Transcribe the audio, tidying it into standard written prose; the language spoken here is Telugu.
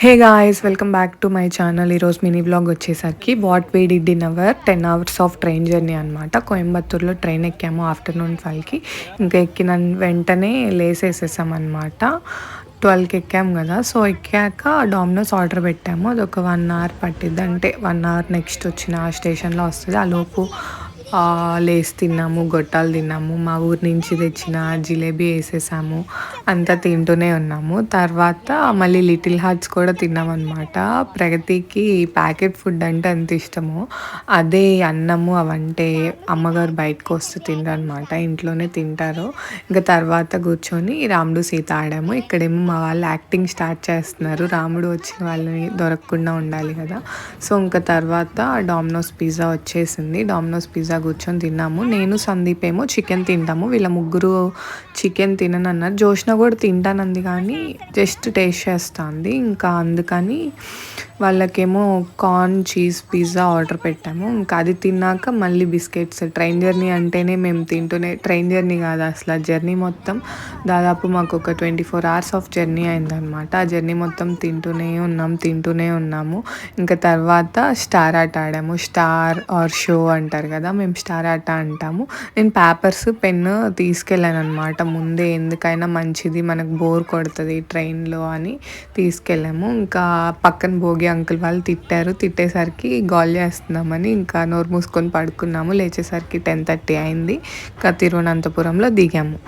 Hey guys, welcome back to my channel. ఈరోజు మినీ బ్లాగ్ వచ్చేసరికి what we did in our 10 hours of train journey అనమాట. కోయంబత్తూర్లో ట్రైన్ ఎక్కాము ఆఫ్టర్నూన్ 12కి. ఇంకా ఎక్కిన వెంటనే లేసేసేసాం అనమాట. 12కి ఎక్కాము కదా, సో ఎక్కాక డామినోస్ ఆర్డర్ పెట్టాము. అది ఒక 1 hour పట్టిద్ది, అంటే 1 hour నెక్స్ట్ వచ్చిన స్టేషన్లో వస్తుంది. ఆ లోపు లేస్ తిన్నాము, గొట్టాలు తిన్నాము, మా ఊరి నుంచి తెచ్చిన జిలేబీ వేసేసాము, అంతా తింటూనే ఉన్నాము. తర్వాత మళ్ళీ లిటిల్ హార్ట్స్ కూడా తిన్నామన్నమాట. ప్రగతికి ప్యాకెట్ ఫుడ్ అంటే ఎంత ఇష్టమో, అదే అన్నము అవంటే అమ్మగారు బయటకు వస్తూ తినరనమాట, ఇంట్లోనే తింటారు. ఇంకా తర్వాత కూర్చొని రాముడు సీత ఆడాము. ఇక్కడేమో మా వాళ్ళు యాక్టింగ్ స్టార్ట్ చేస్తున్నారు, రాముడు వచ్చిన వాళ్ళని దొరకకుండా ఉండాలి కదా. సో ఇంకా తర్వాత డామినోస్ పిజ్జా వచ్చేసింది. డామినోస్ పిజ్జా కూర్చొని తిన్నాము. నేను సందీప్ ఏమో చికెన్ తింటాము, వీళ్ళ ముగ్గురు చికెన్ తినను అన్నారు. జోష్న కూడా తింటానంది కానీ జస్ట్ టేస్ట్ చేస్తుంది, ఇంకా అందుకని వాళ్ళకేమో కార్న్ చీజ్ పిజ్జా ఆర్డర్ పెట్టాము. ఇంకా అది తిన్నాక మళ్ళీ బిస్కెట్స్. ట్రైన్ జర్నీ అంటేనే మేము తింటూనే, ట్రైన్ జర్నీ కాదు అసలు, జర్నీ మొత్తం దాదాపు మాకు ఒక 24 hours ఆఫ్ జర్నీ అయిందనమాట. ఆ జర్నీ మొత్తం తింటూనే ఉన్నాము. ఇంకా తర్వాత స్టార్ ఆట ఆడాము. స్టార్ ఆర్ షో అంటారు కదా, మేము స్టార్ ఆట అంటాము. నేను పేపర్స్ పెన్ను తీసుకెళ్ళాను అనమాట ముందే, ఎందుకైనా మంచిది, మనకు బోర్ కొడుతుంది ట్రైన్లో అని తీసుకెళ్ళాము. ఇంకా పక్కన భోగి అంకుల్ వాళ్ళు తిట్టేసరికి గోల్ చేస్తున్నామని ఇంకా నోరు మూసుకొని పడుకున్నాము. లేచేసరికి 10:30 అయింది. ఇంకా తిరువనంతపురంలో దిగాము.